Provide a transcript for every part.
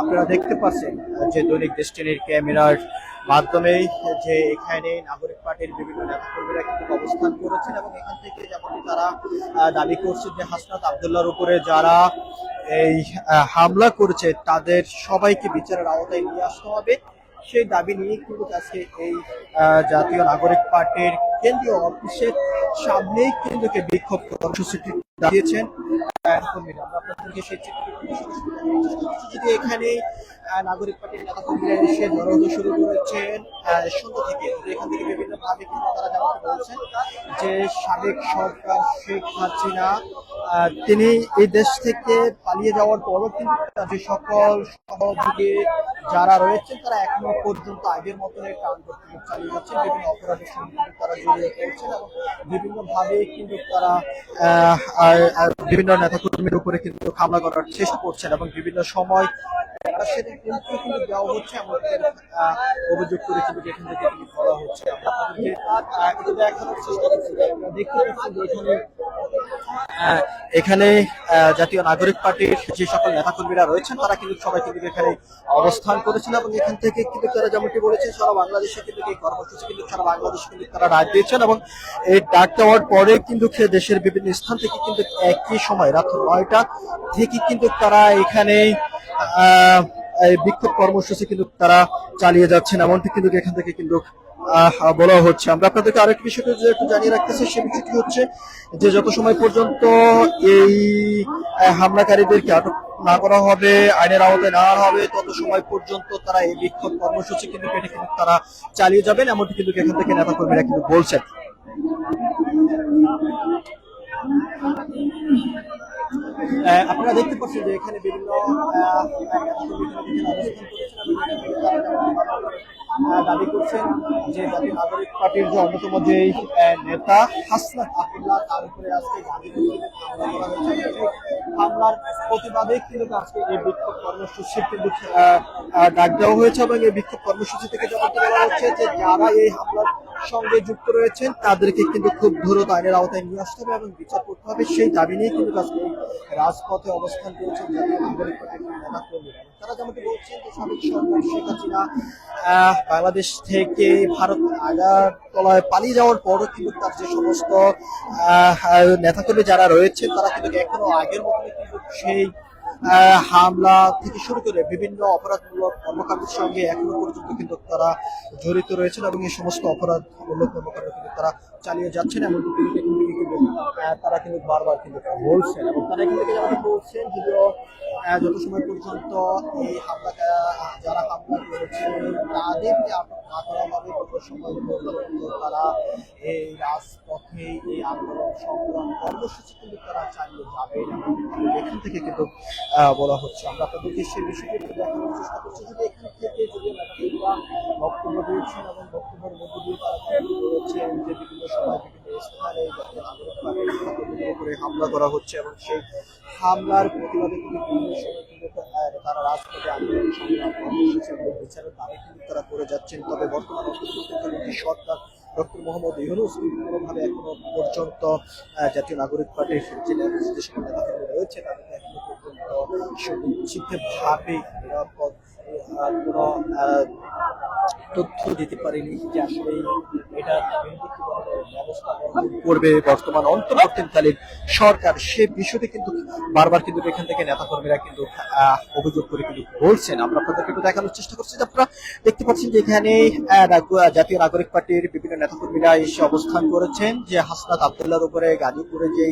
আপনারা দেখতে পাচ্ছেন যে দৈনিক ডেস্টিনির ক্যামেরার মাধ্যমে যে এখানে নাগরিক পার্টির বিভিন্ন নেতাকর্মীরা কিন্তু অবস্থান করেছেন এবং এখান থেকে যেমনটি তারা দাবি করছে যে হাসনাত আব্দুল্লাহর উপরে যারা এই হামলা করেছে তাদের সবাইকে বিচারের আওতায় নিয়ে আসতে হবে, সেই দাবি নিয়ে কিন্তু আজকে এই জাতীয় নাগরিক পার্টির কেন্দ্রীয় অফিসের সামনেই কিন্তু বিক্ষোভ কর্মসূচিটি দিয়েছেন কর্মীরা। আমরা আপনাদেরকে সেই যদি এখানে নাগরিক পার্টির নেতা কর্মীরা এসে জড়ো শুরু করেছেন সন্ধ্যা থেকে, এখান থেকে বিভিন্ন ভাবে কিন্তু তারা যেমন বলছেন যে সাবেক সরকার শেখ হাসিনা তিনি এই দেশ থেকে পালিয়ে যাওয়ার পরও কিন্তু যে সকল সহযোগী যারা রয়েছেন তারা এখনো পর্যন্ত আগের মতন কার্যক্রম চালিয়ে যাচ্ছেন, বিভিন্ন অপরাধের সঙ্গে তারা জড়িয়ে পড়ছেন এবং বিভিন্ন ভাবে কিন্তু তারা বিভিন্ন নেতাকর্মীর উপরে কিন্তু হামলা করার চেষ্টা করছেন এবং বিভিন্ন সময় সেটা কিন্তু দেওয়া হচ্ছে আমাদের অভিযোগ করে কিন্তু এখান থেকে বলা হচ্ছে। আমরা দেখানোর চেষ্টা করছি, দেখতে পাচ্ছি যে এখানে জাতীয় নাগরিক পার্টির যে সকল নেতাকর্মীরা রয়েছেন তারা কিন্তু সবাই কিন্তু এখানে অবস্থান করেছেন এবং এখান থেকে কিন্তু তারা যেমনটি বলেছেন সারা বাংলাদেশে কিন্তু এই কর্মসূচি কিন্তু সারা বাংলাদেশে কিন্তু তারা ডাক দিয়েছেন এবং এই ডাক দেওয়ার পরে কিন্তু দেশের বিভিন্ন স্থান থেকে কিন্তু একই সময় রাত 9টা থেকে কিন্তু তারা এখানে বিক্ষোভ কর্মসূচি কিন্তু তারা চালিয়ে যাচ্ছেন এমনটি কিন্তু এখান থেকে কিন্তু বলা হচ্ছে। আমরা আপনাদেরকে আরেকটি বিষয় একটু জানিয়ে রাখতেছি, সে বিষয়টি হচ্ছে যে যত সময় পর্যন্ত এই হামলাকারীদেরকে আটক না করা হবে, আইনের আওতায় না হবে, তত সময় পর্যন্ত তারা এই বিক্ষোভ কর্মসূচি কিন্তু তারা চালিয়ে যাবেন এমনটি কিন্তু এখান থেকে নেতা কর্মীরা কিন্তু বলছেন। আপনারা দেখতে পাচ্ছেন যে এখানে বিভিন্ন দাবি করছেন যে জাতীয় নাগরিক পার্টির যে অন্যতম যে নেতা হাসনাত আব্দুল্লাহ তার উপরে আজকে হামলার প্রতিবাদে কিন্তু আজকে এই বিক্ষোভ কর্মসূচির কিন্তু ডাক দেওয়া হয়েছে এবং এই বিক্ষোভ কর্মসূচি থেকে যেমন বলা হচ্ছে যে যারা এই হামলার সঙ্গে যুক্ত রয়েছেন তাদেরকে কিন্তু খুব দ্রুত আইনের আওতায় নিয়ে আসতে হবে এবং বিচার করতে হবে, সেই দাবি নিয়ে কিন্তু আজকে রাজপথে অবস্থান করেছেন জাতীয় নাগরিক পার্টির নেতা কর্মীরা। তারা যেমনটি বলছেন যে সাবেক সরকার শেখ হাসিনা বাংলাদেশ থেকে ভারত আগারতলায় পালিয়ে যাওয়ার পরও কিন্তু তার যে সমস্ত নেতাকর্মী যারা রয়েছে তারা কিন্তু এখনো আগের মতো কিন্তু সেই হামলা থেকে শুরু করে বিভিন্ন অপরাধমূলক কর্মকাণ্ডের সঙ্গে এখনো পর্যন্ত কিন্তু তারা জড়িত রয়েছেন এবং এই সমস্ত অপরাধমূলক কর্মকাণ্ড কিন্তু তারা চালিয়ে যাচ্ছেন এমনকি কিন্তু তারা কিন্তু বারবার কিন্তু বলছেন এবং তারা কিন্তু যেমন বলছেন যত সময় পর্যন্ত এই হামলা যারা হামলা করেছে তাদেরকে আটক না করা হবে তত সময় পর্যন্ত তারা এই রাজপথে এই আন্দোলন সংগ্রাম কর্মসূচি কিন্তু তারা চালিয়ে যাবেন এখান থেকে কিন্তু বলা হচ্ছে। আমরা আপনাদেরকে সেই বিষয়টি দেখানোর চেষ্টা করছি যদি এখান থেকে যদি বক্তব্য দিয়েছেন এবং বক্তব্যের মধ্যে দিয়ে তারা রয়েছেন যে বিভিন্ন সময় বিভিন্ন স্থানে উপরে হামলা করা হচ্ছে এবং সেই হামলার প্রতিবাদে কিন্তু বিভিন্ন সময় কিন্তু তারা রাজপথে আন্দোলন সংগ্রাম কর্মসূচি এবং বিচারের দাবি কিন্তু তারা করে যাচ্ছেন। তবে বর্তমান সরকার ডক্টর মোহাম্মদ ইউনূস কোনোভাবে এখনো পর্যন্ত জাতীয় নাগরিক পার্টির যে সকল নেতাকর্মী রয়েছে তাদেরকে এখনো পর্যন্ত সুনিশ্চিতভাবে নিরাপদ কোনো তথ্য দিতে পারেনি যে আসলে এটা ব্যবস্থা করবে বর্তমান অন্তর্বর্তীকালীন সরকার, সে বিষয়টি কিন্তু বারবার কিন্তু এখান থেকে নেতাকর্মীরা কিন্তু অভিযোগ করে কিন্তু বলছেন। আমরা আপনাদেরকে একটু দেখানোর চেষ্টা করছি যে আপনারা দেখতে পাচ্ছেন যে এখানে জাতীয় নাগরিক পার্টির বিভিন্ন নেতাকর্মীরা এসে অবস্থান করেছেন যে হাসনাত আব্দুল্লাহর উপরে গাজীপুরে যে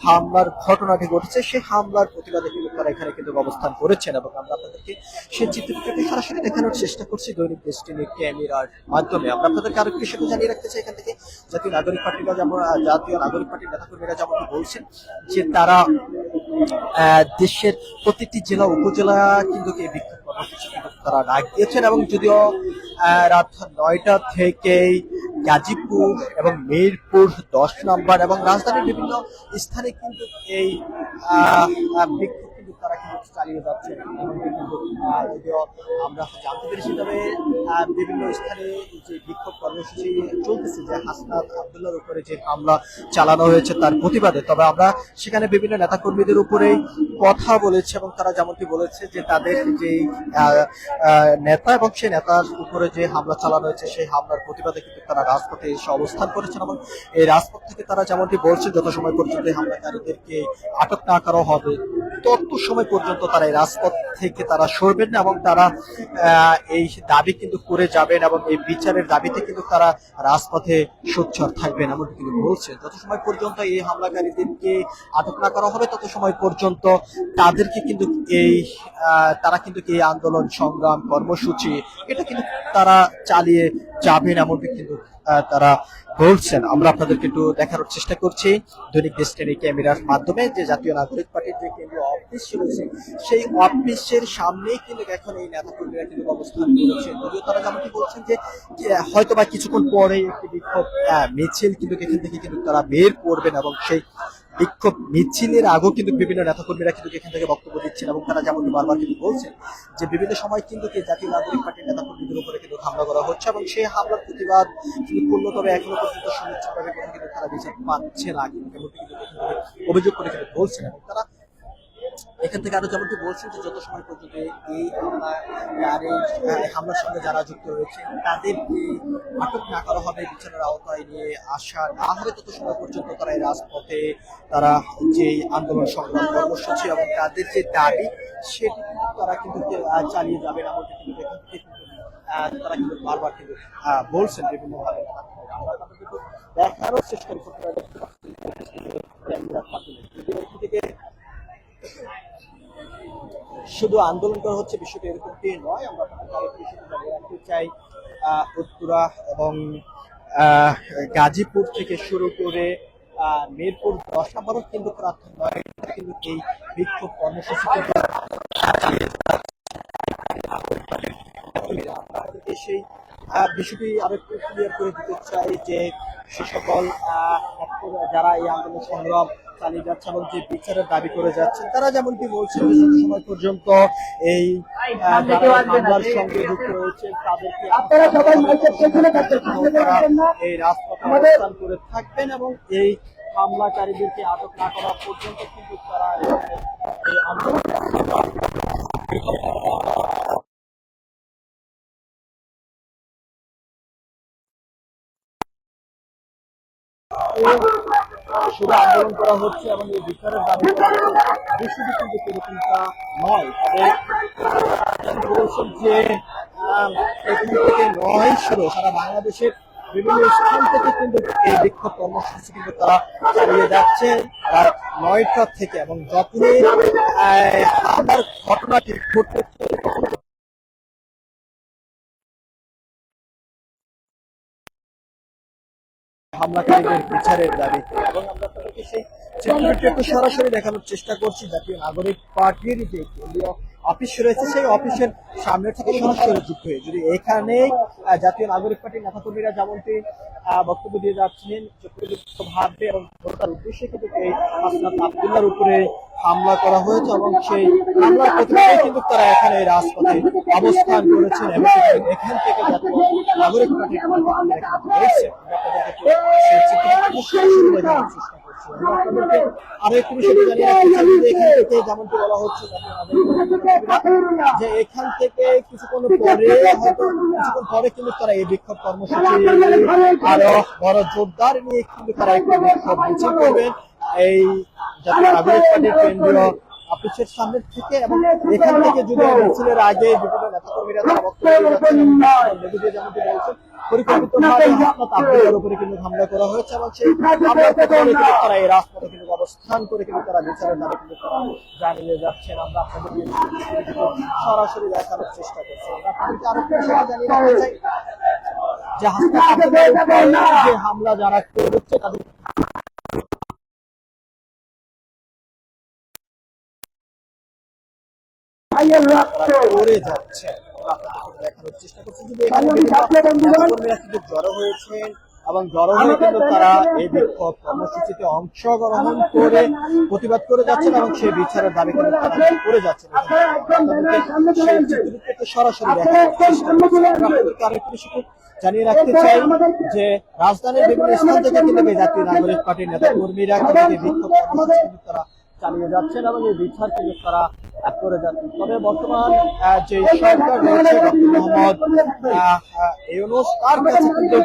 হামলার ঘটনাটি ঘটেছে সেই হামলার প্রতিবাদে কিন্তু তারা এখানে কিন্তু অবস্থান করেছেন এবং আমরা আপনাদেরকে সেই চিত্রটি সরাসরি দেখানোর চেষ্টা করছি দৈনিক ডেস্টিনির ক্যামেরার মাধ্যমে। আমরা আপনাদেরকে আরেকটি বিষয় জানিয়ে রাখতে চাই এখান থেকে জাতীয় নাগরিক পার্টিরা যেমন জাতীয় নাগরিক পার্টির নেতাকর্মীরা যেমন বলছেন যে তারা দেশের প্রতিটি জেলা উপজেলা কিন্তু এই বিক্ষোভ কর্মসূচি কিন্তু তারা ডাক দিয়েছেন এবং যদিও রাত 9টা থেকেই গাজীপুর এবং মিরপুর 10 নম্বর এবং রাজধানীর বিভিন্ন স্থানে কিন্তু এই বিক্ষোভ কিন্তু তারা কিন্তু কর্মসূচি চালিয়ে যাচ্ছে। এমনকি কিন্তু যদিও আমরা জানতে পেরেছি, তবে বিভিন্ন স্থানে যে বিক্ষোভ কর্মসূচি চলতেছে, যে হাসনাত আব্দুল্লাহর উপরে যে হামলা চালানো হয়েছে তার প্রতিবাদে, তবে আমরা সেখানে বিভিন্ন নেতাকর্মীদের উপরে কথা বলেছি এবং তারা যেমনটি বলেছে যে তাদের যে নেতা এবং সেই নেতার উপরে যে হামলা চালানো হয়েছে সেই হামলার প্রতিবাদে কিন্তু তারা রাজপথে এসে অবস্থান করেছেন এবং এই রাজপথ থেকে তারা যেমনটি বলছেন যত সময় পর্যন্ত এই হামলাকারীদেরকে আটক না করা হবে তত সময় পর্যন্ত তারা এই রাজপথ থেকে তারা সরবেন না এবং তারা এই দাবি কিন্তু করে যাবেন এবং এই বিচারের দাবিতে কিন্তু তারা রাজপথে সোচ্চার থাকবেন এমনটি কিন্তু বলছেন। যত সময় পর্যন্ত এই হামলাকারীদেরকে আটক না করা হবে তত সময় পর্যন্ত তাদেরকে কিন্তু তারা কিন্তু এই আন্দোলন সংগ্রাম কর্মসূচি এটা কিন্তু তারা চালিয়ে যাবেন এমনটি কিন্তু তারা বলছেন। আমরা আপনাদেরকে একটু দেখানোর চেষ্টা করছি দৈনিক দেশটির ক্যামেরার মাধ্যমে যে জাতীয় নাগরিক পার্টির যে কেন্দ্রীয় অফিস রয়েছে সেই অফিসের সামনেই কিন্তু এখন এই নেতাকর্মীরা কিন্তু অবস্থান করেছেন। যদিও তারা যেমনটি বলছেন যে হয়তো বা কিছুক্ষণ পরে একটি বিক্ষোভ মিছিল কিন্তু এখান থেকে কিন্তু তারা বের করবেন এবং সেই বিক্ষোভ মিছিলের আগেও কিন্তু বিভিন্ন নেতাকর্মীরা কিন্তু এখান থেকে বক্তব্য দিচ্ছেন এবং তারা যেমন বারবার কিন্তু বলছেন যে বিভিন্ন সময় কিন্তু জাতীয় নাগরিক পার্টির নেতাকর্মীদের উপরে কিন্তু হামলা করা হচ্ছে এবং সেই হামলার প্রতিবাদ কিন্তু পূর্ণতভাবে এখনো পর্যন্ত সুনিশ্চিতভাবে কিন্তু তারা বিচার পাচ্ছে না কিন্তু অভিযোগ করে কিন্তু বলছেন এবং তারা এখান থেকে আরো যেমনটি বলছেন যে যত সময় পর্যন্ত এই হামলার সঙ্গে যারা যুক্ত রয়েছে তাদেরকে আটক না করা হবে, বিচারের আওতায় নিয়ে আসা না হবে তত সময় পর্যন্ত তারা এই রাজপথে তারা যে আন্দোলন সংগ্রাম কর্মসূচি এবং তাদের যে দাবি সেটি কিন্তু তারা কিন্তু চালিয়ে যাবে না বলতে কিন্তু এখান থেকে তারা কিন্তু বারবার কিন্তু বলছেন বিভিন্ন ভাবে। আমরা কিন্তু দেখানোর চেষ্টা করতে থেকে শুধু আন্দোলন করা হচ্ছে বিষয়টা এরকমটি নয়। আমরা রাখতে চাই উত্তরা এবং গাজীপুর থেকে শুরু করে মিরপুর 10 নম্বরও কিন্তু প্রার্থী কিন্তু এই বিক্ষোভ কর্মসূচি সেই বিষয়টি আরেকটু ক্লিয়ার করে দিতে চাই যে সে সকল যারা এই আন্দোলন সংগ্রাম চালিয়ে যাচ্ছে এবং যে বিচারের দাবি করে যাচ্ছেন তারা যেমনটি বলছেন যে সময় পর্যন্ত এই হামলার সঙ্গে যুক্ত রয়েছে তাদেরকে এই রাজপথে অবস্থান করে থাকবেন এবং এই হামলাকারীদেরকে আটক না করা পর্যন্ত কিন্তু তারা এই আন্দোলন শুধু আন্দোলন করা হচ্ছে এবং এই বিচারের দাবি বিষয়টি কিন্তু সেরকমটা নয়। তবে বলছেন যে এখান থেকে নয় শুধু সারা বাংলাদেশের বিভিন্ন স্থান থেকে কিন্তু এই বিক্ষোভ কর্মসূচি কিন্তু তারা চালিয়ে যাচ্ছে রাত 9টা থেকে এবং যখনই হামলার ঘটনাটি ঘটতেছে হামলাকারীদের বিচারের দাবিতে এবং আমরা তাদেরকে সেই চিত্রটি একটু সরাসরি দেখানোর চেষ্টা করছি জাতীয় নাগরিক পার্টির যে কেন্দ্রীয় অফিস রয়েছে সেই অফিসের সামনে থেকে সরাসরি যুক্ত হয়ে যদি এখানে জাতীয় নাগরিক পার্টির নেতাকর্মীরা যেমনটি বক্তব্য দিয়ে যাচ্ছিলেন ভাববে এবং তার উদ্দেশ্যে কিন্তু এই হাসনাত আব্দুল্লাহর উপরে হামলা করা হয়েছে এবং সেই হামলার প্রতিবাদে কিন্তু তারা এখানে রাজপথে অবস্থান করেছেন এবং এখান থেকে জাতীয় নাগরিক পার্টির রয়েছে আরো একটু বিষয় যেমনটি বলা হচ্ছে যে এখান থেকে কিছুক্ষণ পরে কিন্তু তারা এই বিক্ষোভ কর্মসূচি আরো বড় জোরদার নিয়ে কিন্তু তারা একটি বিক্ষোভ মিছিল করবেন এই জাতীয় নাগরিক পার্টির কেন্দ্রীয় অফিসের সামনে থেকে এবং এখান থেকে যদি মিছিলের আগে বিভিন্ন নেতাকর্মীরা তারা বক্তব্য যেমনটি বলছেন পরিকল্পিতভাবে হাসনাত আব্দুল্লাহর উপরে কিন্তু হামলা করা হয়েছে এবং সেই হামলার পরে কিন্তু তারা এই রাজপথে কিন্তু অবস্থান করে কিন্তু তারা বিচারের দাবি কিন্তু তারা জানিয়ে যাচ্ছেন। আমরা আপনাদেরকে সরাসরি দেখানোর চেষ্টা করছি। আমরা আপনাদেরকে আরেকটা বিষয় জানিয়ে রাখতে চাই যে হাসনাত আব্দুল্লাহর যে হামলা যারা করছে তাদের করে যাচ্ছে দেখানোর চেষ্টা করছি। যদি কিন্তু জড়ো হয়েছেন এবং জড়ো হয়ে কিন্তু তারা এই বিক্ষোভ কর্মসূচিতে অংশগ্রহণ করে প্রতিবাদ করে যাচ্ছেন এবং সেই বিচারের দাবি কিন্তু তারা করে যাচ্ছেন। সেই চিত্রটি থেকে সরাসরি জানিয়ে রাখতে চাই যে রাজধানীর বিভিন্ন স্থান থেকে কিন্তু জাতীয় নাগরিক পার্টির নেতা কর্মীরা বিক্ষোভ কর্মসূচি কিন্তু তারা চালিয়ে যাচ্ছেন এবং এই বিচার কিন্তু তারা করে যাচ্ছেন। তবে বর্তমান যে সরকার রয়েছে ডক্টর মোহাম্মদ ইউনূস তার কাছে কিন্তু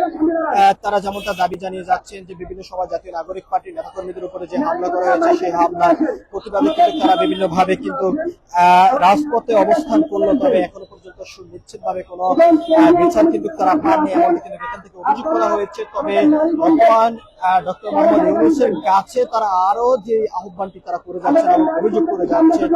তারা যেমনটা দাবি জানিয়ে যাচ্ছেন যে বিভিন্ন সময় জাতীয় নাগরিক পার্টির নেতাকর্মীদের উপরে যে হামলা করা হয়েছে সেই হামলার প্রতিবাদে কিন্তু তারা বিভিন্ন ভাবে কিন্তু রাজপথে অবস্থান করলো, তবে এখনো পর্যন্ত সুনিশ্চিত ভাবে কোনো বিচার কিন্তু তারা পাননি এমন কিন্তু এখান থেকে অভিযোগ করা হয়েছে। তবে বর্তমান ডক্টর মোহাম্মদ ইউনূসের কাছে তারা আরো যে আহ্বানটি তারা করে যাচ্ছে এবং অভিযোগ করে যাচ্ছে যে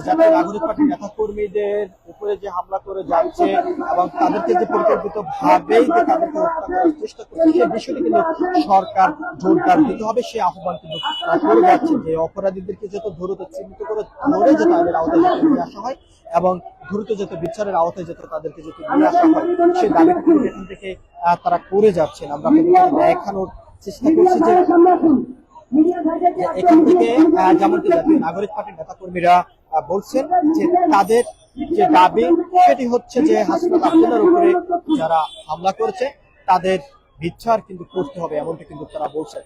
জাতীয় নাগরিক পার্টির নেতা কর্মীদের উপরে যে হামলা করে যাচ্ছে এবং তাদেরকে যে পরিকল্পিত ভাবেই যে তাদেরকে হত্যা করার চেষ্টা করছে সেই বিষয়টি কিন্তু সরকার জোরদার দিতে হবে সেই আহ্বান কিন্তু করে যাচ্ছে যে অপরাধীদেরকে যত দ্রুত চিহ্নিত করে ধরে যে তাদের আওতায় নিয়ে আসা হয় এবং দ্রুত যত বিচারের আওতায় যত তাদেরকে যত নিয়ে আসা হয় সেই দাবিটা কিন্তু এখান থেকে তারা করে যাচ্ছেন। আমরা দেখানোর চেষ্টা করছি যে এখান থেকে যেমনটি জাতীয় নাগরিক পার্টির নেতা কর্মীরা বলছেন যে তাদের যে দাবি সেটি হচ্ছে যে হাসনাত আব্দুল্লাহর উপরে যারা হামলা করেছে তাদের বিচার কিন্তু করতে হবে এমনটি কিন্তু তারা বলছেন।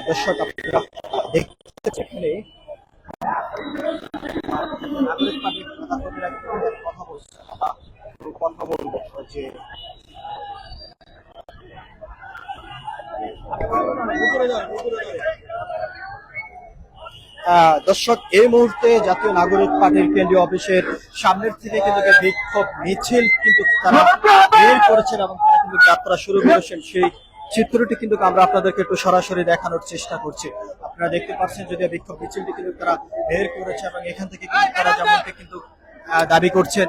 দর্শক আপনারা দেখতে এখানে নাগরিক পার্টির নেতা কর্মীরা কথা বলছে, কথা বলবো যে দর্শক এই মুহূর্তে জাতীয় নাগরিক পার্টির কেন্দ্রীয় অফিসের সামনের থেকে কিন্তু বিক্ষোভ মিছিল কিন্তু তারা বের করেছেন এবং তারা কিন্তু যাত্রা শুরু করেছেন সেই চিত্রটি কিন্তু আমরা আপনাদেরকে একটু সরাসরি দেখানোর চেষ্টা করছি। আপনারা দেখতে পাচ্ছেন যদি বিক্ষোভ মিছিলটি কিন্তু তারা বের করেছে এবং এখান থেকে কিন্তু তারা যেমনটি কিন্তু দাবি করছেন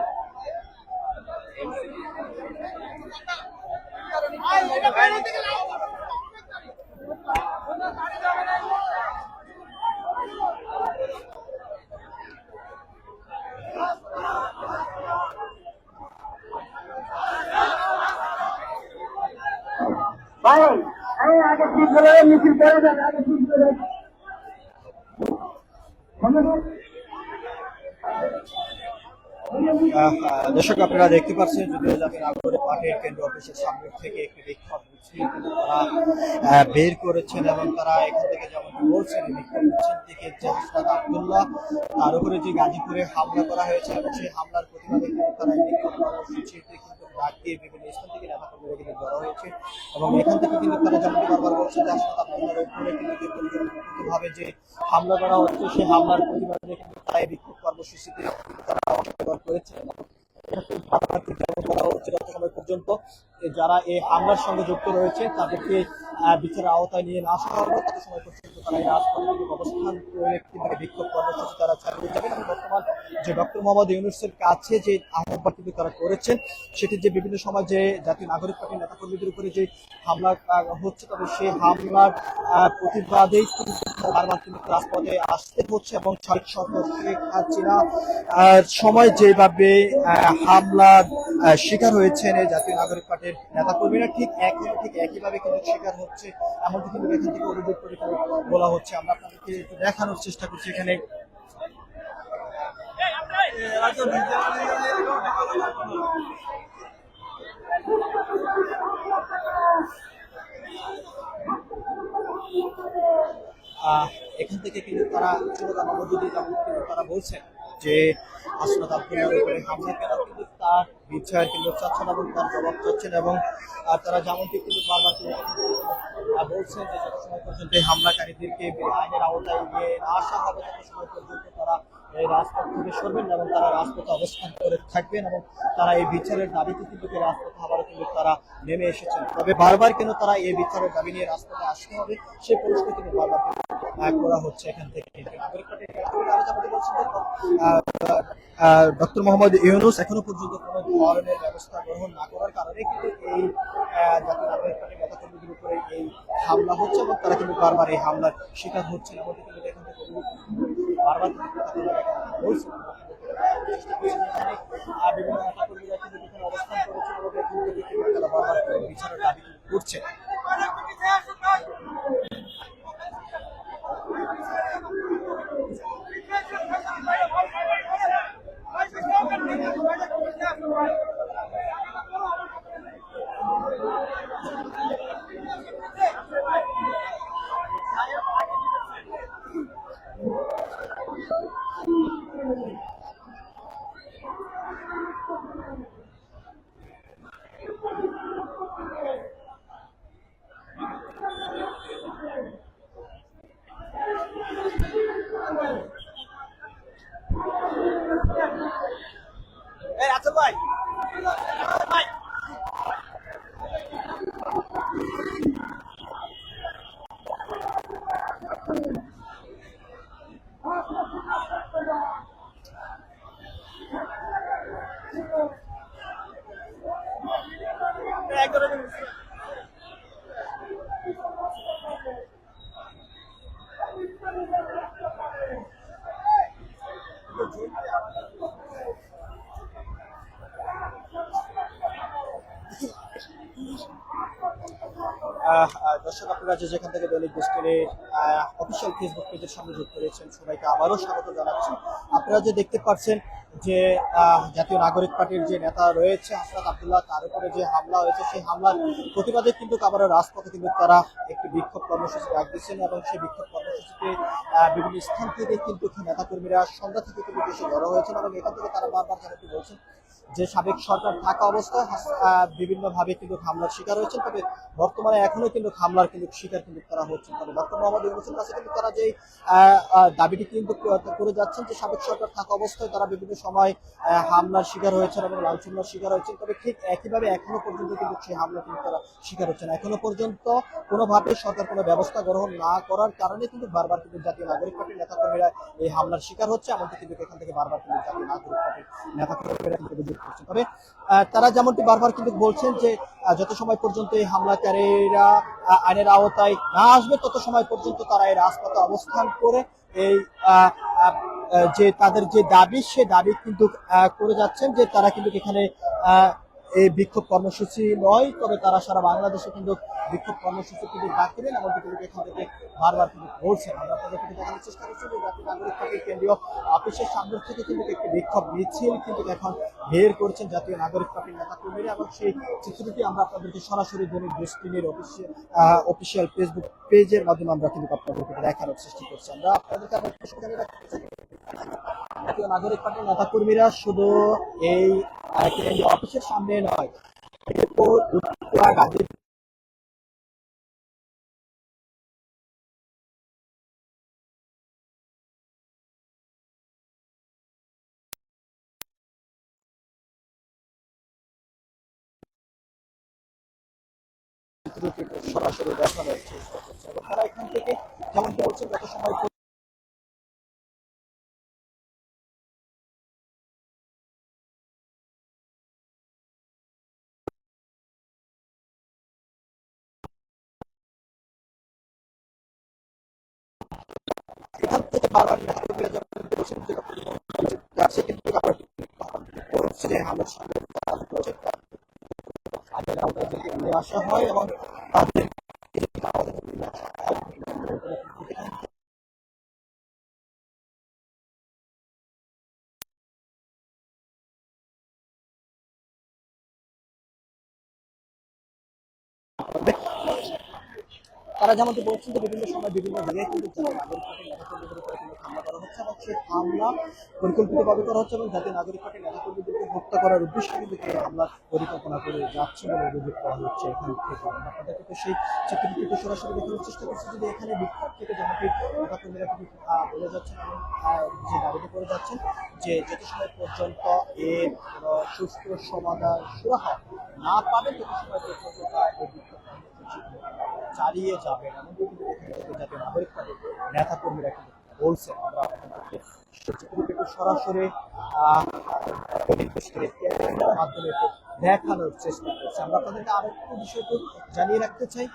দর্শক আপনারা দেখতে পাচ্ছেন যদিও জাতীয় নাগরিক পার্টির কেন্দ্র অফিসের সামনে থেকে একটি বিক্ষোভ মিছিল কিন্তু তারা বের করেছেন এবং তারা এখান থেকে যেমন বলছেন বিক্ষোভ মিছিল থেকে যে হাসনাত আব্দুল্লাহ তার উপরে যে গাজীপুরে হামলা করা হয়েছে এবং সেই হামলার প্রতিবাদে কিন্তু তারা এই বিক্ষোভ কর্মসূচিতে কিন্তু ডাক দিয়ে বিভিন্ন স্থান থেকে নেতাকর্মীরা কিন্তু জড়ো হয়েছে এবং এখান থেকে কিন্তু তারা যেমন বারবার বলছে যে হাসনাত আব্দুল্লাহর উপরে কিন্তু ভাবে যে হামলা করা হচ্ছে সেই হামলার প্রতিবাদে কিন্তু তারা এই বিক্ষোভ কর্মসূচিতে তারা অংশগ্রহণ করেছেন। সময় পর্যন্ত যারা এই হামলার সঙ্গে যুক্ত রয়েছে তাদেরকে বিচারের আওতায় নিয়ে না আসা হবে তত সময় পর্যন্ত তারা এই রাজপথে অবস্থান করে কিন্তু বিক্ষোভ কর্মসূচি তারা চালিয়ে যাবেন। এবং বর্তমান যে ডক্টর মোহাম্মদ ইউনূসের কাছে যে আহ্বান কিন্তু তারা করেছেন সেটি যে বিভিন্ন সময় যে জাতীয় নাগরিক পার্টির নেতাকর্মীদের উপরে যে হামলা হচ্ছে তবে সেই হামলার প্রতিবাদেই বারবার কিন্তু রাজপথে আসতে হচ্ছে এবং সাবেক সরকার শেখ হাসিনা সময় যেভাবে হামলার শিকার হয়েছেন এই জাতীয় নাগরিক পার্টির নেতাকর্মীরা ঠিক একইভাবে কিন্তু শিকার হচ্ছে এমনকি কিন্তু এখান থেকে অভিযোগ করে বলা হচ্ছে। আমরা আপনাদেরকে একটু দেখানোর চেষ্টা করছি এখানে এখান থেকে কিন্তু তারা তারা বলছেন যে হাসনাত আব্দুল্লাহর উপরে হামলা কেন কিন্তু তার বিচার কিন্তু চাচ্ছেন এবং তার জবাব চাচ্ছেন এবং তারা যেমনটি কিন্তু বারবার বলছেন যে যত সময় পর্যন্ত এই হামলাকারীদেরকে আইনের আওতায় নিয়ে না আসা হবে তত সময় পর্যন্ত তারা এই রাজপথ থেকে সরবেন এবং তারা রাজপথে অবস্থান করে থাকবেন এবং তারা এই বিচারের দাবিতে কিন্তু রাজপথে আবার কিন্তু তারা নেমে এসেছেন। তবে বারবার কেন তারা এই বিচারের দাবি নিয়ে রাজপথে আসতে হবে সেই প্রশ্ন কিন্তু বারবার করা হচ্ছে এখান থেকে। ডক্টর মোহাম্মদ ইউনূস এখনো পর্যন্ত কোনো ধরনের ব্যবস্থা গ্রহণ না করার কারণে কিন্তু এই জাতীয় নাগরিক পার্টির নেতাকর্মীদের উপরে এই হামলা হচ্ছে এবং তারা কিন্তু বারবার এই হামলার শিকার হচ্ছে এমনটি কিন্তু এখান থেকে বারবার বলছে বিভিন্ন নেতাকর্মীরা কিন্তু এখানে অবস্থান করেছে এবং তারা বারবার বিচারের দাবি করছে। আচ্ছা ভাই দর্শক আপনারা যে যেখান থেকে দৈনিক দেশকে অফিসিয়াল ফেসবুক পেজের সামনে যুক্ত রয়েছেন সবাইকে আবারও স্বাগত জানাচ্ছি। আপনারা যে দেখতে পাচ্ছেন যে জাতীয় নাগরিক পার্টির যে নেতা রয়েছে হাসনাত আব্দুল্লাহ তার উপরে যে হামলা হয়েছে সেই হামলার প্রতিবাদে কিন্তু আবারও রাজপথে কিন্তু তারা একটি বিক্ষোভ কর্মসূচি ডাক দিচ্ছেন এবং সেই বিক্ষোভ কর্মসূচিতে বিভিন্ন স্থান থেকে কিন্তু নেতাকর্মীরা সন্ধ্যা থেকে কিন্তু দেশে জড়ো হয়েছেন এবং এখান থেকে তারা বারবার জানাতে বলছেন যে সাবেক সরকার থাকা অবস্থায় বিভিন্নভাবে কিন্তু হামলার শিকার হয়েছেন, তবে বর্তমানে এখনো কিন্তু হামলার কিন্তু শিকার কিন্তু করা হচ্ছে। তবে ডক্টর মোহাম্মদ ইউনূসের কাছে কিন্তু তারা যে দাবিটি কিন্তু করে যাচ্ছেন যে সাবেক সরকার থাকা অবস্থায় তারা বিভিন্ন সময় হামলার শিকার হয়েছেন এবং লাঞ্ছনার শিকার হয়েছেন, তবে ঠিক একইভাবে এখনো পর্যন্ত কিন্তু সেই হামলা কিন্তু তারা শিকার হচ্ছেন। এখনো পর্যন্ত কোনোভাবে সরকার কোনো ব্যবস্থা গ্রহণ না করার কারণে কিন্তু বারবার কিন্তু জাতীয় নাগরিক পার্টির নেতাকর্মীরা এই হামলার শিকার হচ্ছে, এমনকি কিন্তু এখান থেকে বারবার কিন্তু জাতীয় নাগরিক পার্টির নেতাকর্মীরা কিন্তু অভিযোগ করছেন। তবে তারা যেমনটি বারবার কিন্তু বলছেন যে যত সময় পর্যন্ত এই হামলাকারীরা আইনের আওতায় না আসবে তত সময় পর্যন্ত তারা এই রাজপথে অবস্থান করে এই যে তাদের যে দাবি সে দাবি কিন্তু করে যাচ্ছেন যে তারা কিন্তু এখানে এই বিক্ষোভ কর্মসূচি নয়, তবে তারা সারা বাংলাদেশে কিন্তু বিক্ষোভ কর্মসূচি কিন্তু ডাক দিলেন এমনকি কিন্তু এখান থেকে বারবার কিন্তু বলছেন। আমরা আপনাদের কিন্তু দেখানোর চেষ্টা করছি যে জাতীয় নাগরিক পার্টির কেন্দ্রীয় অফিসের সামনে থেকে কিন্তু একটি বিক্ষোভ মিছিল কিন্তু এখন বের করেছেন জাতীয় নাগরিক পার্টির নেতাকর্মীরা এবং সেই চিত্রটি আমরা আপনাদেরকে সরাসরি দৈনিক দেশটির অফিসিয়াল ফেসবুক পেজের মাধ্যমে আমরা কিন্তু আপনাদেরকে দেখানোর চেষ্টা করছি। আমরা আপনাদেরকে জাতীয় নাগরিক পার্টির নেতাকর্মীরা শুধু এই অফিসের সামনে নয় সরাসরি দেখানোর চেষ্টা করছে এবং তারা এখান থেকে যেমন বলছেন যত সময় এখান থেকে বারবার নেতাকর্মীরা যেমন বলছেন যে কিন্তু আমার সামনে আসা হয় এবং তাদের তারা যেমনটি বলছেন যে বিভিন্ন সময় বিভিন্ন জায়গায় কিন্তু নাগরিক পার্টির নেতাকর্মীদের উপরে কিন্তু হামলা করা হচ্ছে এবং সেই হামলা পরিকল্পিতভাবে করা হচ্ছে এবং জাতীয় নাগরিক পার্টির নেতাকর্মীদেরকে হত্যা করার উদ্দেশ্যে কিন্তু এই হামলা পরিকল্পনা করে যাচ্ছে বলে অভিযোগ করা হচ্ছে। এখান থেকে আপনাদেরকে তো সেই চিত্রটি সরাসরি দেখানোর চেষ্টা করছি যদি এখানে বিক্ষোভ থেকে যেমনটি নেতাকর্মীরা কিন্তু বলে যাচ্ছেন এবং যে দাবিটি করে যাচ্ছেন যে যত সময় পর্যন্ত এর সুস্থ সমাধান সুরাহা না পাবে তত সময় পর্যন্ত চালিয়ে যাবেন এমনকি কিন্তু জাতীয় নাগরিক পার্টির নেতাকর্মীরা কিন্তু বলছেন। আমরা সরাসরি মাধ্যমে দেখানোর চেষ্টা করছি। আমরা আপনাদেরকে আরেকটু বিষয়টি জানিয়ে রাখতে চাই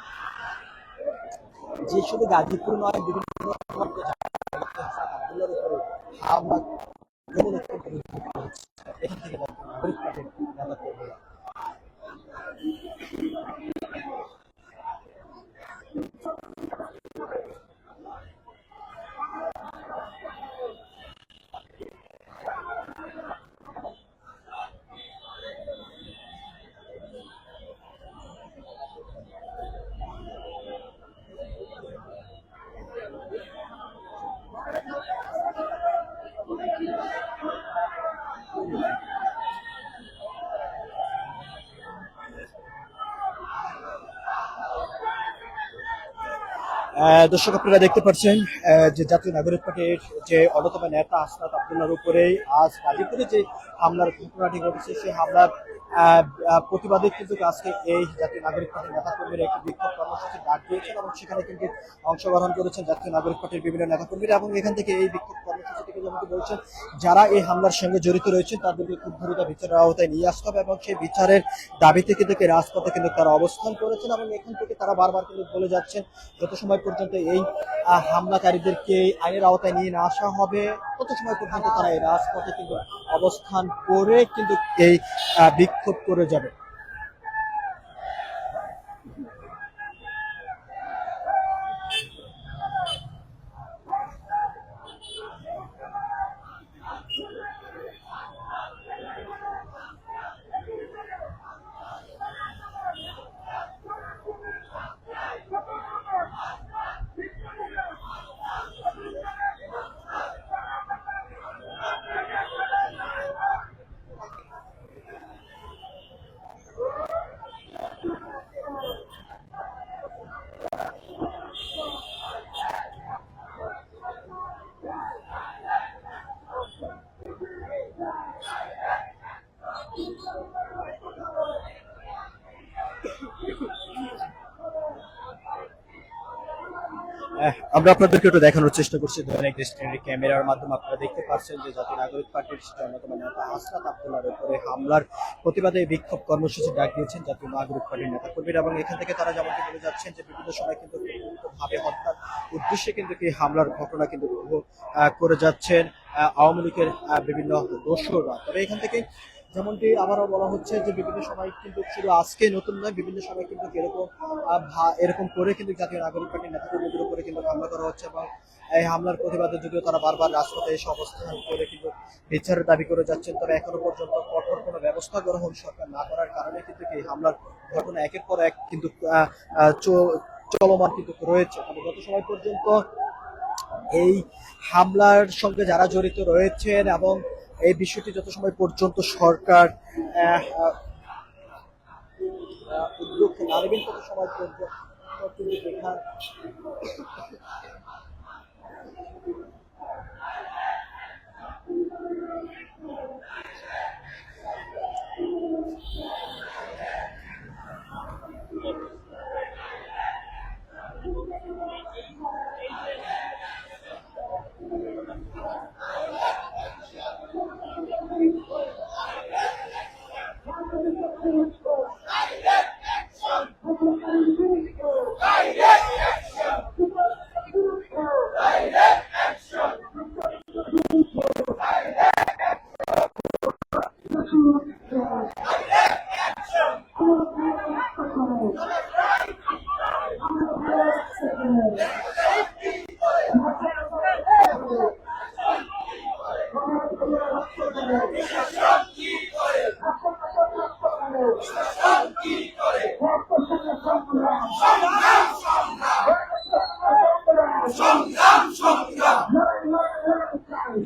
যে শুধু গাজীপুর নয়, বিভিন্ন আবদুল্লাহর উপরে হামলা এখান থেকে নাগরিক পার্টির নেতা কর্মীরা। দর্শক আপনারা দেখতে পাচ্ছেন যে জাতীয় নাগরিক পার্টির যে অন্যতম নেতা আসনাদ আবদুল্লাহর উপরেই আজ গাজীপুরে যে হামলার ঘটনাটি ঘটেছে, সেই হামলার প্রতিবাদে কিন্তু আজকে এই জাতীয় নাগরিক পার্টির নেতা কর্মীরা একটি বিক্ষোভ কর্মসূচি ডাক দিয়েছেন এবং সেখানে কিন্তু অংশগ্রহণ করেছেন জাতীয় নাগরিক পার্টির বিভিন্ন নেতা কর্মীরা। এবং এখান থেকে এই বিক্ষোভ কর্মসূচি থেকে যেমনটি বলছেন, যারা এই হামলার সঙ্গে জড়িত রয়েছেন তাদেরকে খুব দ্রুত বিচারের আওতায় নিয়ে আসতে হবে এবং সেই বিচারের দাবিতে কিন্তু রাজপথে কিন্তু তারা অবস্থান করেছেন। এবং এখান থেকে তারা বারবার কিন্তু বলে যাচ্ছেন যত সময় পর্যন্ত এই হামলাকারীদেরকে আইনের আওতায় নিয়ে না আসা হবে তত সময় পর্যন্ত তারা এই রাজপথে কিন্তু অবস্থান করে কিন্তু এই বিক্ষোভ করে যাবে। আমরা আপনাদেরকে একটু দেখানোর চেষ্টা করছি দৈনিক দৃষ্টির ক্যামেরার মাধ্যমে। আপনারা দেখতে পাচ্ছেন যে জাতীয় নাগরিক পার্টির অন্যতম নেতা আসনাদ আবদুল্লাহর উপরে হামলার প্রতিবাদে বিক্ষোভ কর্মসূচি ডাক দিয়েছেন জাতীয় নাগরিক পার্টির নেতা কর্মীরা। এবং এখান থেকে তারা যেমনটি বলে যাচ্ছেন যে বিভিন্ন সময় কিন্তু ভাবে হত্যার উদ্দেশ্যে কিন্তু এই হামলার ঘটনা কিন্তু করে যাচ্ছেন আওয়ামী লীগের বিভিন্ন দোসররা। তবে এখান থেকে যেমনটি আবারও বলা হচ্ছে যে বিভিন্ন সময় কিন্তু শুধু আজকে নতুন নয়, বিভিন্ন সময় কিন্তু এরকম করে কিন্তু জাতীয় নাগরিক পার্টির নেতাকর্মীদের উপরে কিন্তু হামলা করা হচ্ছে। এবং এই হামলার প্রতিবাদে যদিও তারা বারবার রাজপথে এসে অবস্থান করে কিন্তু বিচারের দাবি করে যাচ্ছেন, তবে এখনো পর্যন্ত কঠোর কোনো ব্যবস্থা গ্রহণ সরকার না করার কারণে কিন্তু এই হামলার ঘটনা একের পর এক কিন্তু চলমান কিন্তু রয়েছে। তবে গত সময় পর্যন্ত এই হামলার সঙ্গে যারা জড়িত রয়েছেন এবং এই বিষয়টি যত সময় পর্যন্ত সরকার উদ্যোগ না নেবেন তত সময় পর্যন্ত দেখার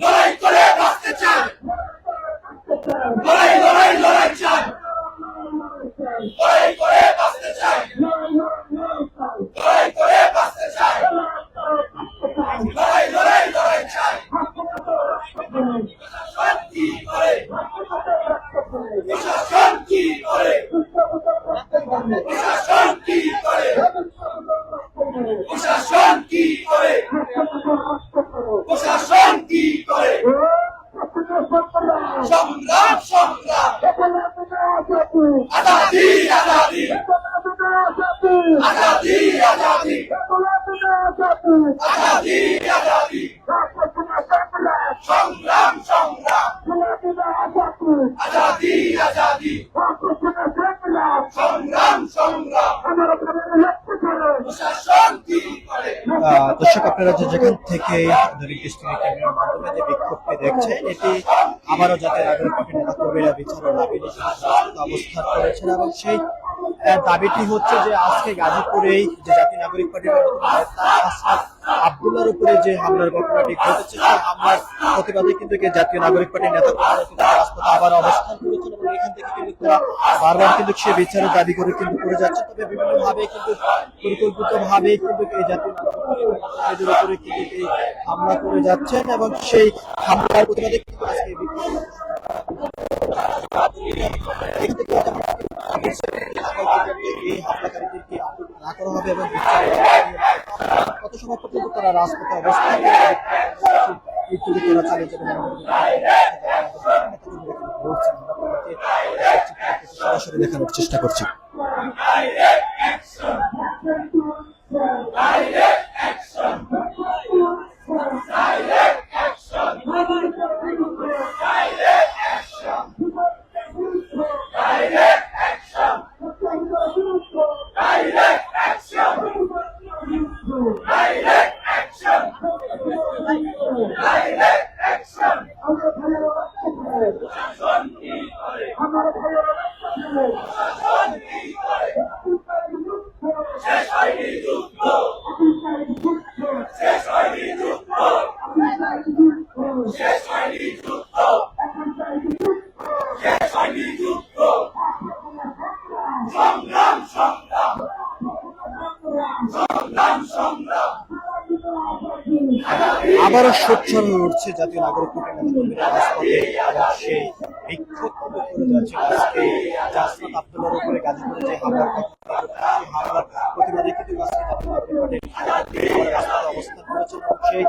লড়াই করে বাঁচতে চাই, লড়াই লড়াই লড়াই চাই, লড়াই করে বাঁচতে চাই, লড়াই করে বাঁচতে চাই, লড়াই লড়াই লড়াই চাই। প্রশাসন কি করে, প্রশাসন কি করে, প্রশাসন কি করে, প্রশাসন কি করে, প্রশাসন কি করে, সংগ্রাম সংগ্রাম, আজাদি আজাদি, আজাদি আজাদি। আজাদি আজাদি সংগ্রাম সংগ্রাম আজাদি আজাদি সংগ্রাম সংগ্রাম প্রশাসন কি করে। দর্শক আপনারা যেখান থেকে দৈনিক দৃষ্টির ক্যামেরার মাধ্যমে যে বিক্ষোভটি দেখছেন এটি আবারও জাতীয় নাগরিক পার্টির নেতা কর্মীরা বিচার ও দাবি নিয়ে অবস্থান করেছেন এবং সেই দাবিটি হচ্ছে যে আজকে গাজীপুরেই যে জাতীয় নাগরিক পার্টির নেতা আশরাফ আব্দুল্লাহর উপরে যে হামলার ঘটনাটি ঘটেছে সেই হামলার প্রতিবাদে কিন্তু জাতীয় নাগরিক পার্টির নেতা কর্মীরা রাজপথে আবার অবস্থান করেছেন এবং এখান থেকে কিন্তু বারবার কিন্তু সে বিচারের দাবি করে কিন্তু করে যাচ্ছে। তবে বিভিন্ন ভাবে কিন্তু পরিকল্পিত ভাবে কিন্তু এই জাতীয় নাগরিকের উপরে কিন্তু এই হামলা করে যাচ্ছেন এবং সেই হামলার প্রতিবাদে কিন্তু আজকে হামলাকারীদেরকে আটক না করা হবে এবং কত সময় পর্যন্ত তারা রাজপথে অবস্থান চালিয়ে যাবেন সরাসরি দেখানোর চেষ্টা করছি। আবারও সোচ্চার হয়ে উঠছে জাতীয় নাগরিক পার্টির রাজপথে এবং সেই বিক্ষোভ করে যাচ্ছে আজকে আশরাফ আব্দুল্লাহর উপরে গাজীপুরে যে হামলার প্রতিবাদে কিন্তু অবস্থান করেছেন সেই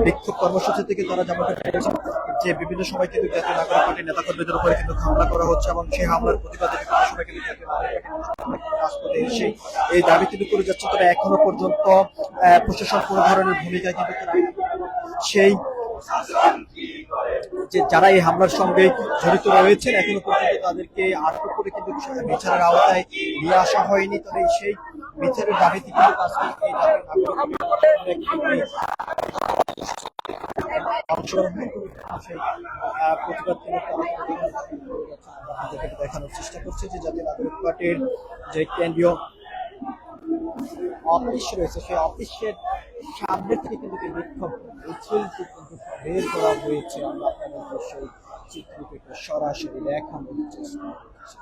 বিক্ষোভ কর্মসূচি থেকে তারা যেমনটা পেরেছেন যে বিভিন্ন সময় কিন্তু জাতীয় নাগরিক পার্টির নেতাকর্মীদের উপরে কিন্তু হামলা করা হচ্ছে এবং সেই হামলার প্রতিবাদে বিভিন্ন সময় কিন্তু জাতীয় নাগরিক রাজপথে এসে এই দাবি কিন্তু করে যাচ্ছে। তবে এখনো পর্যন্ত প্রশাসন কোনো ধরনের ভূমিকা কিন্তু সেই যে যারা এই হামলার সঙ্গে জড়িত রয়েছেন এখনো পর্যন্ত তাদেরকে আটক করে কিন্তু বিচারের আওতায় নিয়ে আসা হয়নি। তবে সেই বিচারের দাবিতে কিন্তু আজকে এই দেখানোর চেষ্টা করছে যে জাতীয় নাগরিক পার্টির যে কেন্দ্রীয় অফিস রয়েছে সেই অফিসের সামনে থেকে কিন্তু বিক্ষোভ মিছিলটি কিন্তু বের করা হয়েছে। আমরা আপনাদের সেই চিত্রটি সরাসরি দেখানোর চেষ্টা করছি।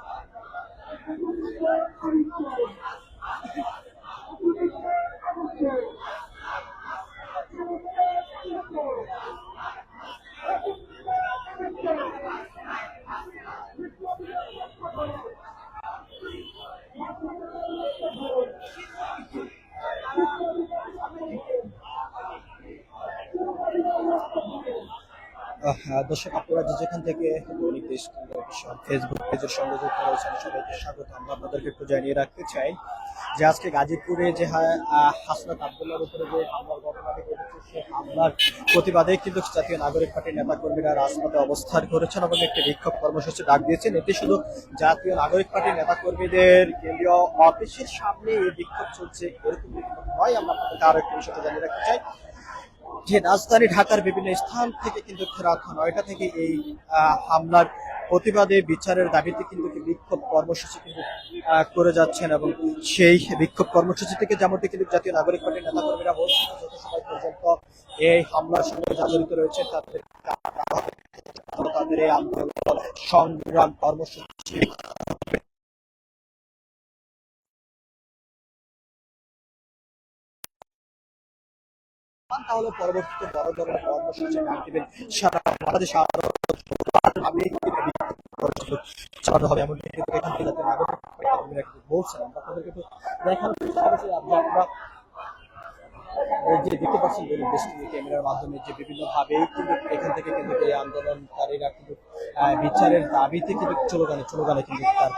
দর্শক আপনারা যেখান থেকে দৈনিক দেশ ফেসবুক পেজের সঙ্গে যুক্ত রয়েছেন সবাইকে স্বাগত। আমরা আপনাদেরকে একটু জানিয়ে রাখতে চাই যে আজকে গাজীপুরে যে আশরাফ আব্দুল্লাহর উপরে যে হামলার ঘটনাটি ঘটেছে সেই হামলার প্রতিবাদে কিন্তু জাতীয় নাগরিক পার্টির নেতাকর্মীরা রাজপথে অবস্থান করেছেন এবং একটি বিক্ষোভ কর্মসূচি ডাক দিয়েছেন। এটি শুধু জাতীয় নাগরিক পার্টির নেতাকর্মীদের কেন্দ্রীয় অফিসের সামনে এই বিক্ষোভ চলছে এরকম নয়। আমরা আপনাদেরকে আরো একটি বিষয়টা জানিয়ে রাখতে চাই যে রাজধানী ঢাকার বিভিন্ন স্থান থেকে কিন্তু রাত ৯টা থেকে এই হামলার প্রতিবাদে বিচারের দাবিতে কিন্তু বিক্ষোভ কর্মসূচি কিন্তু করে যাচ্ছেন এবং সেই বিক্ষোভ কর্মসূচি থেকে যেমনটি কিন্তু জাতীয় নাগরিক পার্টির নেতাকর্মীরা বলছেন যত সময় পর্যন্ত এই হামলার সঙ্গে জড়িত রয়েছে তাদের এই আন্দোলন সংগ্রাম কর্মসূচি তাহলে পরবর্তীতে বড় ধরনের কর্মসূচি ডাক দিবেন সারা বাংলাদেশ চালানো হবে এমন এখান থেকে যাতে নাগরিক বলছেন। আমরা আপনাদেরকে দেখানোর চেষ্টা করেছি আমরা যে দেখতে পাচ্ছেন ক্যামেরার মাধ্যমে যে বিভিন্ন ভাবে কিন্তু এখান থেকে কিন্তু এই আন্দোলনকারীরা কিন্তু বিচারের দাবিতে কিন্তু স্লোগানে কিন্তু তার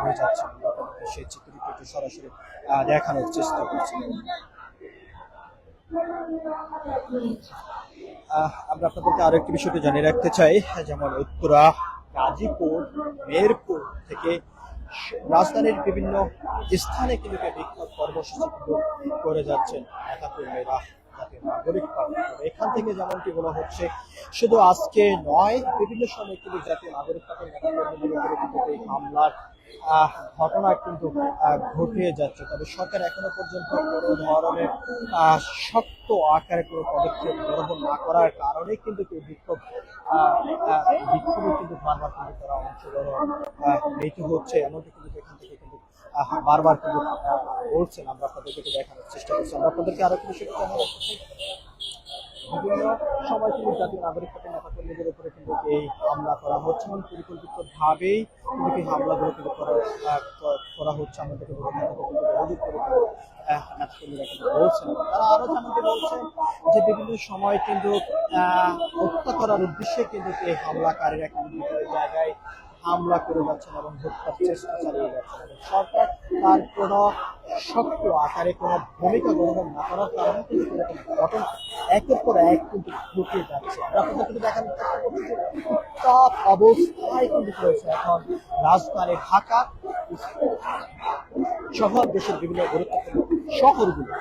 হয়ে যাচ্ছে। সেই চিত্রটি সরাসরি দেখানোর চেষ্টা করছি। আমরা আপনাদেরকে আরো একটি বিষয়টি জানিয়ে রাখতে চাই, যেমন উত্তরা, গাজীপুর, মেহেরপুর থেকে রাজধানীর বিভিন্ন স্থানে কিন্তু বিক্ষোভ কর্মসূচি কিন্তু করে যাচ্ছেন নেতাকর্মীরা, জাতীয় নাগরিক পার্টি। এখান থেকে যেমনটি বলা হচ্ছে, শুধু আজকে নয়, বিভিন্ন সময় কিন্তু জাতীয় নাগরিক পার্টির নেতাকর্মীদের উপরে কিন্তু এই হামলার ঘটনা কিন্তু ঘটিয়ে যাচ্ছে। তবে সরকার এখনো পর্যন্ত কোনো ধরনের শক্ত আকারে কোনো পদক্ষেপ গ্রহণ না করার কারণে কিন্তু এই বিক্ষোভে কিন্তু বারবার কিন্তু তারা অংশগ্রহণ নিতে হচ্ছে, এমনকি কিন্তু এখান থেকে কিন্তু বারবার কিন্তু বলছেন। আমরা আপনাদেরকে একটু দেখানোর চেষ্টা করছি। আমরা আপনাদেরকে আরো কিছু বিষয় জানানো হচ্ছে, বিভিন্ন সময় কিন্তু জাতীয় নাগরিক পার্টির নেতাকর্মীদের উপরে কিন্তু এই হামলা করা হচ্ছে এবং পরিকল্পিত ভাবেই কিন্তু এই হামলাগুলো কিন্তু করা হচ্ছে। আমাদেরকে অভিযোগ করে নেতাকর্মীরা কিন্তু বলছেন। তারা আরো যেমনটি বলছেন যে বিভিন্ন সময় কিন্তু হত্যা করার উদ্দেশ্যে কিন্তু এই হামলাকারীরা কিন্তু বিভিন্ন জায়গায় হামলা করে যাচ্ছেন এবং হত্যার চেষ্টা চালিয়ে যাচ্ছেন, এবং সরকার তার কোনো শক্ত আকারে কোনো ভূমিকা গ্রহণ না করার কারণে কিন্তু এরকম ঘটনা একের পর এক কিন্তু ঘটিয়ে যাচ্ছে। আপনাদের কিন্তু দেখানোর চেষ্টা করছি যে উত্তাপ অবস্থায় কিন্তু রয়েছে এখন রাজধানী ঢাকা সহ দেশের বিভিন্ন গুরুত্বপূর্ণ শহরগুলো।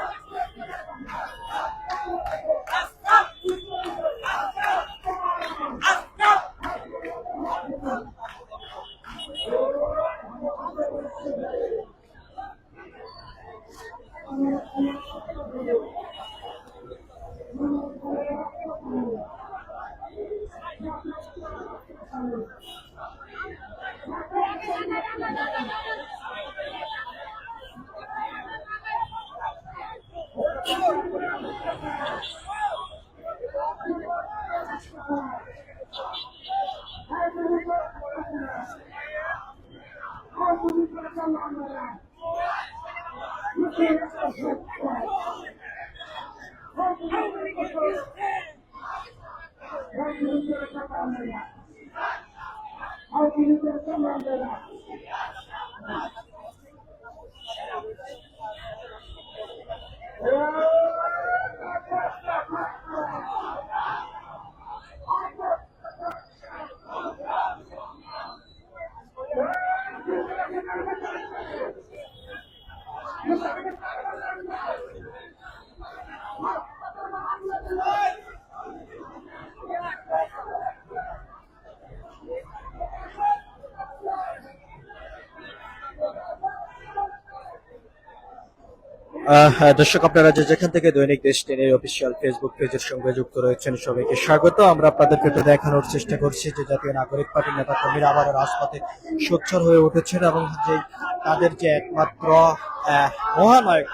দর্শক, আপনারা যে যেখান থেকে দৈনিক দেশ টেনের অফিসিয়াল ফেসবুক পেজের সঙ্গে যুক্ত রয়েছেন, সবাইকে স্বাগত। আমরা আপনাদেরকে একটু দেখানোর চেষ্টা করছি যে জাতীয় নাগরিক পার্টির নেতা কর্মীরা আবারও রাজপথে সোচ্চার হয়ে উঠেছেন এবং যে তাদের যে একমাত্র মহানায়ক,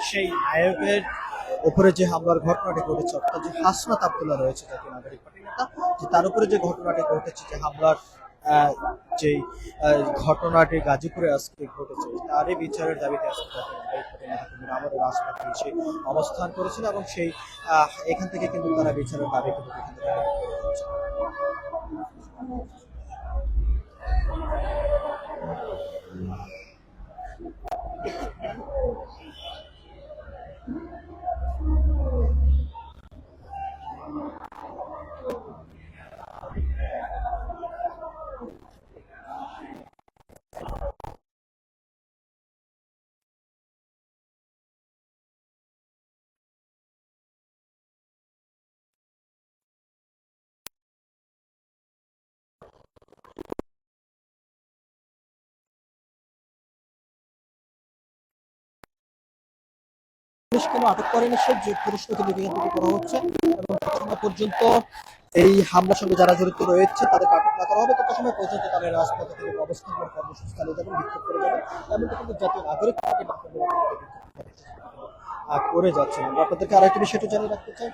সেই নায়কের উপরে যে হামলার ঘটনাটি ঘটেছে, অর্থাৎ যে হাসনাত আব্দুল্লাহ রয়েছে জাতীয় নাগরিক পার্টির নেতা, যে তার উপরে যে ঘটনাটি ঘটেছে, যে হামলার যে ঘটনাটি গাজীপুরে আজকে ঘটেছে, তারই বিচারের দাবিতে আজকে জাতীয় নাগরিক পার্টির নেতাকর্মীরা আমাদের রাজপথে এসে অবস্থান করেছিল এবং সেই এখান থেকে কিন্তু তারা বিচারের দাবি কিন্তু এখান থেকে করেছে। পুলিশ কোনো আটক করেনি, সে যে প্রশ্ন কিন্তু এখান থেকে করা হচ্ছে এবং ততক্ষণ পর্যন্ত এই হামলার সঙ্গে যারা জড়িত রয়েছে তাদেরকে আটক না করা হবে, তত সময় পর্যন্ত তাদের রাজপথে থেকে অবস্থান করে কর্মসূচি চালিয়ে যাবেন, বিক্ষোভ করে যাবেন। এমনকি কিন্তু জাতীয় নাগরিক পার্টি করে যাচ্ছে। আমরা আপনাদেরকে আরেকটি বিষয়টা জানিয়ে রাখতে চাই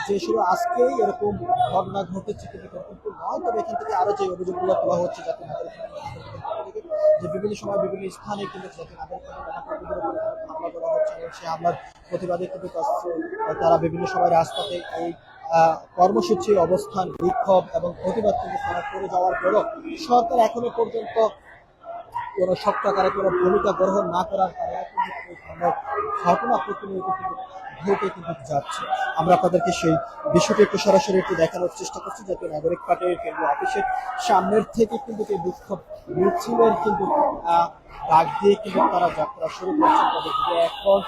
যে শুধু আজকেই এরকম ঘটনা ঘটেছে কিন্তু নয়, তবে এখান থেকে আরো যে অভিযোগগুলো তোলা হচ্ছে জাতীয় নাগরিক যে বিভিন্ন সময় বিভিন্ন স্থানে কিন্তু জাতীয় নাগরিক হামলা করা হচ্ছে এবং সেই হামলার প্রতিবাদে কিন্তু তারা বিভিন্ন সময় রাজপথে এই কর্মসূচি, অবস্থান, বিক্ষোভ এবং প্রতিবাদ কিন্তু তারা করে যাওয়ার পরও সরকার এখনো পর্যন্ত কোনো শক্ত আকারে কোনো ভূমিকা গ্রহণ না করার কারণে ঘটনা প্রতিনিয়ত কিন্তু ভোটে কিন্তু যাচ্ছে। আমরা আপনাদেরকে সেই বিষয়টি একটু সরাসরি একটু দেখানোর চেষ্টা করছি, যাতে নাগরিক পার্টির কেন্দ্রীয় অফিসের সামনের থেকে কিন্তু এই বিক্ষোভ মিছিলের কিন্তু ডাক দিয়ে কিন্তু তারা যাত্রা শুরু করছে। তাদের যে এখন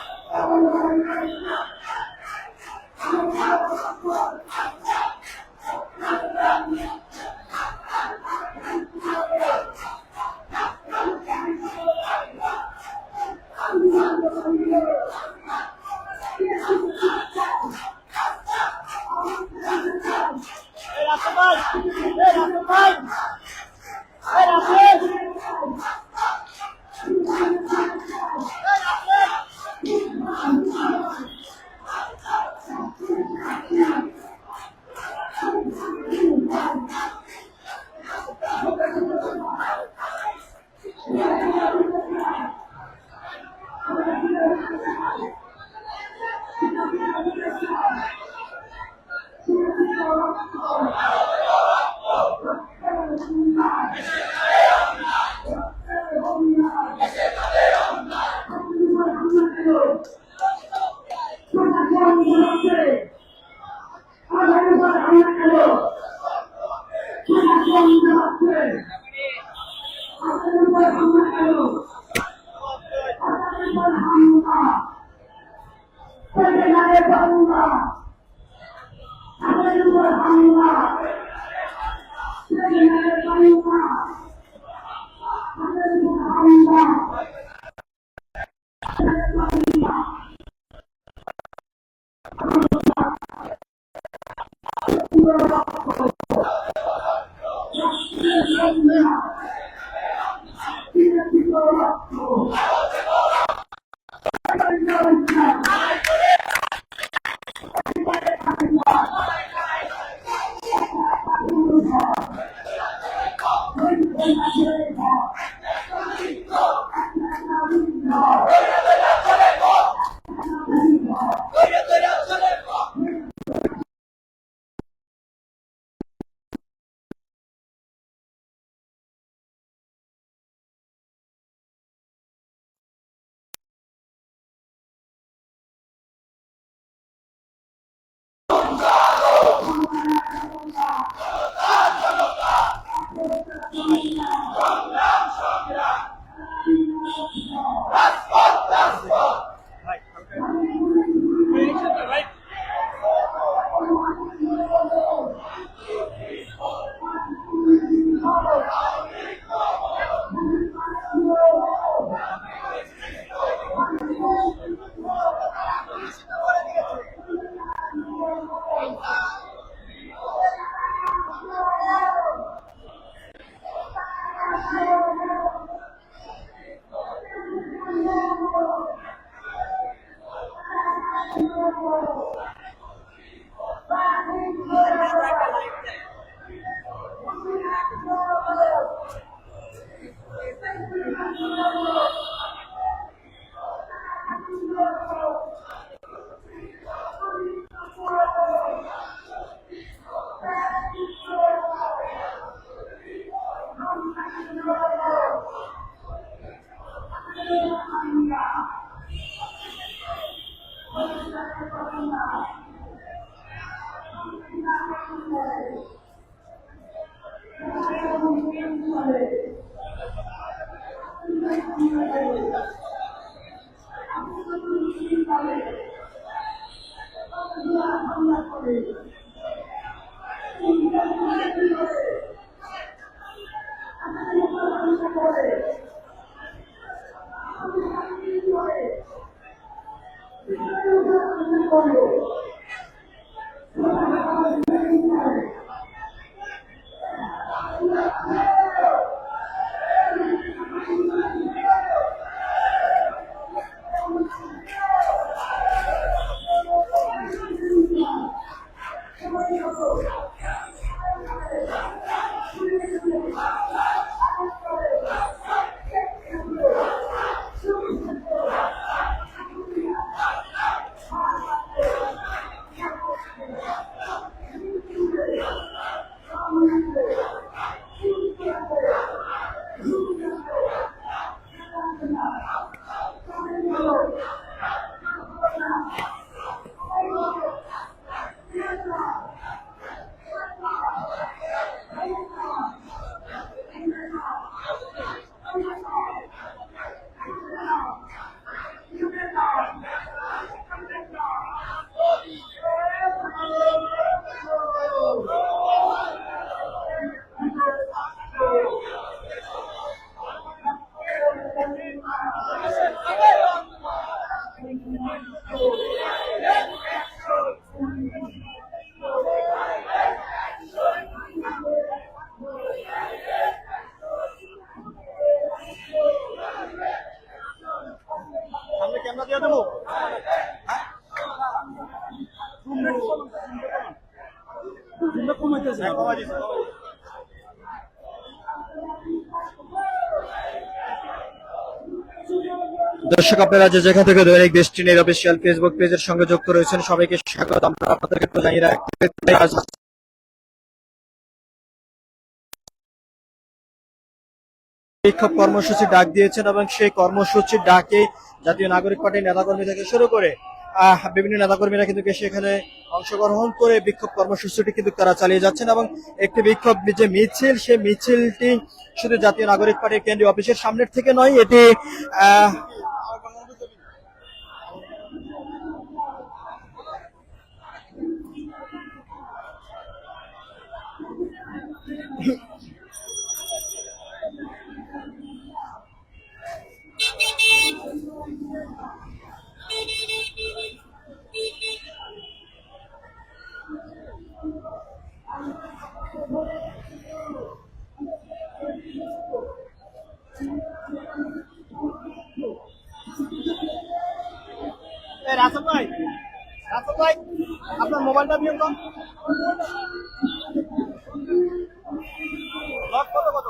দিয়ে দেবো দর্শক আপনারা যে যেখান থেকে দৈনিক দেশটিনের অফিসিয়াল ফেসবুক পেজের সঙ্গে যুক্ত রয়েছেন সবাইকে স্বাগত। আমরা আপনাদেরকে একটু জানিয়ে রাখতে চাই আজ বিক্ষোভ কর্মসূচি ডাক দিয়েছেন এবং সেই কর্মসূচির ডাকে জাতীয় নাগরিক পার্টির নেতাকর্মী থেকে শুরু করে বিভিন্ন নেতাকর্মীরা কিন্তু সেখানে অংশগ্রহণ করে বিক্ষোভ কর্মসূচিটি কিন্তু তারা চালিয়ে যাচ্ছেন এবং একটি বিক্ষোভ যে মিছিল সেই মিছিলটি শুধু জাতীয় নাগরিক পার্টির কেন্দ্রীয় অফিসের সামনের থেকে নয়, এটি রাসেল ভাই আপনার মোবাইলটা দিয়ে দাও কত কত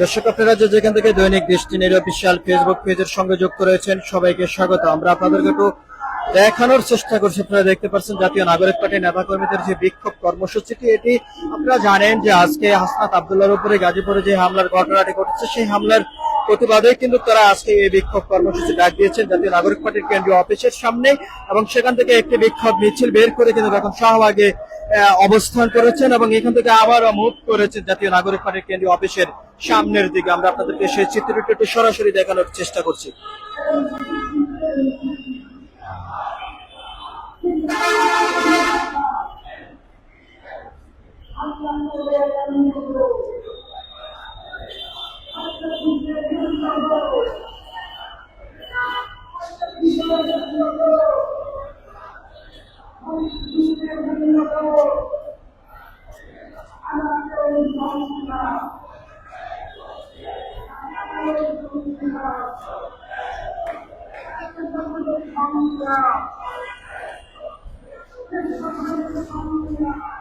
দর্শক আপনারা যে যেখান থেকে দৈনিক দেশটিনের অফিসিয়াল ফেসবুক পেজের সঙ্গে যুক্ত রয়েছেন সবাইকে স্বাগত। আমরা আপনাদেরকে একটু দেখানোর চেষ্টা করছি। আপনারা দেখতে পাচ্ছেন জাতীয় নাগরিক পার্টির নেতাকর্মীদের যে বিক্ষোভ কর্মসূচিটি, এটি আপনারা জানেন যে আজকে হাসনাত আব্দুল্লাহর উপরে গাজীপুরে যে হামলার ঘটনাটি ঘটেছে সেই হামলার প্রতিবাদে কিন্তু তারা আজকে এই বিক্ষোভ কর্মসূচি ডাক দিয়েছেন জাতীয় নাগরিক পার্টির কেন্দ্রীয় অফিসের সামনে এবং সেখান থেকে একটি বিক্ষোভ মিছিল বের করে কিন্তু এখন শাহবাগে অবস্থান করেছেন এবং এখান থেকে আবারও মুভ করেছেন জাতীয় নাগরিক পার্টির কেন্দ্রীয় অফিসের সামনের দিকে। আমরা আপনাদেরকে সেই চিত্রটি একটু সরাসরি দেখানোর চেষ্টা করছি। Yeah.